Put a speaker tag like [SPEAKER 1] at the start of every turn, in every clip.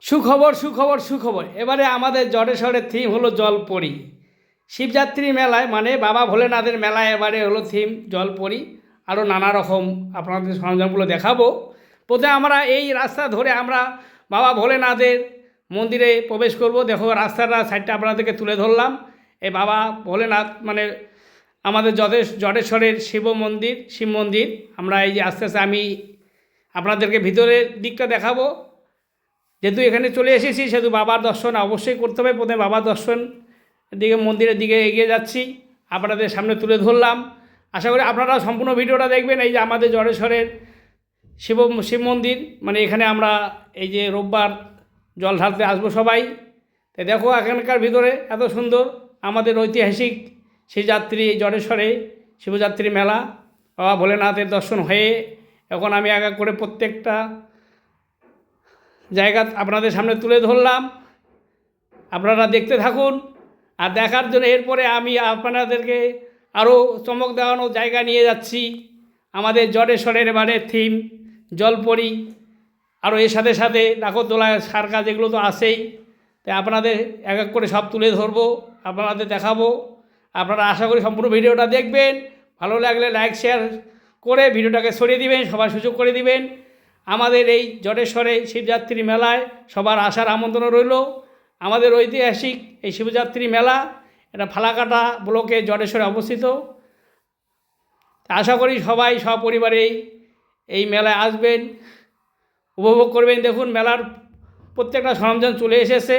[SPEAKER 1] সুখবর সুখবর সুখবর। এবারে আমাদের জটেশ্বরের থিম হলো জলপরি। শিবযাত্রী মেলায় মানে বাবা ভোলেনাথের মেলায় এবারে হলো থিম জলপরি। আরও নানা রকম আপনাদের সরঞ্জামগুলো দেখাবো। প্রথমে আমরা এই রাস্তা ধরে আমরা বাবা ভোলেনাথের মন্দিরে প্রবেশ করব। দেখো রাস্তাটা সাইডটা আপনাদেরকে তুলে ধরলাম। এই বাবা ভোলেনাথ মানে আমাদের জটেশ্বরের শিব মন্দির। আমরা এই যে আস্তে আস্তে আমি আপনাদেরকে ভিতরের দিকটা দেখাবো। যেহেতু এখানে চলে এসেছি সেহেতু বাবার দর্শন অবশ্যই করতে হবে। প্রথমে বাবার দর্শন দিকে মন্দিরের দিকে এগিয়ে যাচ্ছি, আপনাদের সামনে তুলে ধরলাম। আশা করি আপনারা সম্পূর্ণ ভিডিওটা দেখবেন। এই যে আমাদের জটেশ্বরের শিব মন্দির, মানে এখানে আমরা এই যে রোববার জল ঢালতে আসবো সবাই। তাই দেখো এখানকার ভিতরে এত সুন্দর আমাদের ঐতিহাসিক শিবযাত্রী জটেশ্বরে শিবযাত্রী মেলা। বাবা ভোলেনাথের দর্শন হয়ে এখন আমি এক এক করে প্রত্যেকটা জায়গা আপনাদের সামনে তুলে ধরলাম। আপনারা দেখতে থাকুন। আর দেখার জন্য এরপরে আমি আপনাদেরকে আরও চমক দেওয়ানো জায়গা নিয়ে যাচ্ছি। আমাদের জটেশ্বরের এবারে থিম জলপরি। আরও এর সাথে সাথে নাগরদোলা সার্কাস এগুলো তো আছেই। তাই আপনাদের এক এক করে সব তুলে ধরবো, আপনাদের দেখাবো। আপনারা আশা করি সম্পূর্ণ ভিডিওটা দেখবেন। ভালো লাগলে লাইক শেয়ার করে ভিডিওটাকে ছড়িয়ে দিবেন, সবার সুযোগ করে দিবেন। আমাদের এই জটেশ্বরে শিবযাত্রী মেলায় সবার আসার আমন্ত্রণ রইল। আমাদের ঐতিহাসিক এই শিবযাত্রী মেলা এটা ফালাকাটা ব্লকে জটেশ্বরে অবস্থিত। আশা করি সবাই সপরিবারেই এই মেলায় আসবেন, উপভোগ করবেন। দেখুন মেলার প্রত্যেকটা সরঞ্জাম চলে এসেছে।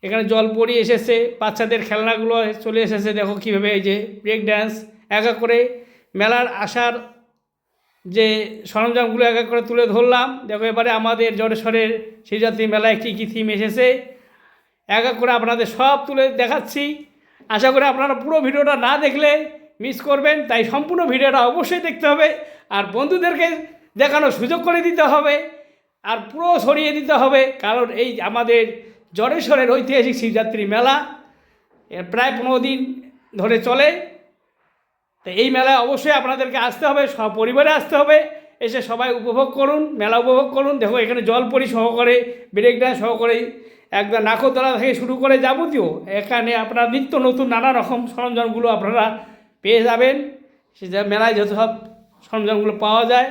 [SPEAKER 1] এখানে জলপরি এসেছে, বাচ্চাদের খেলনাগুলো চলে এসেছে। দেখো কীভাবে এই যে ব্রেক ড্যান্স এক এক করে মেলার আসার যে সরঞ্জামগুলো এক এক করে তুলে ধরলাম। দেখো এবারে আমাদের জটেশ্বরের শিবযাত্রী মেলায় কী কী থিম এসেছে এক এক করে আপনাদের সব তুলে দেখাচ্ছি। আশা করি আপনারা পুরো ভিডিওটা না দেখলে মিস করবেন। তাই সম্পূর্ণ ভিডিওটা অবশ্যই দেখতে হবে, আর বন্ধুদেরকে দেখানোর সুযোগ করে দিতে হবে, আর পুরো ছড়িয়ে দিতে হবে। কারণ এই আমাদের জটেশ্বরের ঐতিহাসিক শিবযাত্রী মেলা প্রায় 15 দিন ধরে চলে। তো এই মেলায় অবশ্যই আপনাদেরকে আসতে হবে, সপরিবারে আসতে হবে। এসে সবাই উপভোগ করুন, মেলা উপভোগ করুন। দেখো এখানে জলপরি সহকারে ব্রেক ডান্স সহকারে একদম নাগরদোলা থেকে শুরু করে যাবতীয় এখানে আপনার নিত্য নতুন নানা রকম সরঞ্জামগুলো আপনারা পেয়ে যাবেন। সে মেলায় যত সব সরঞ্জামগুলো পাওয়া যায়।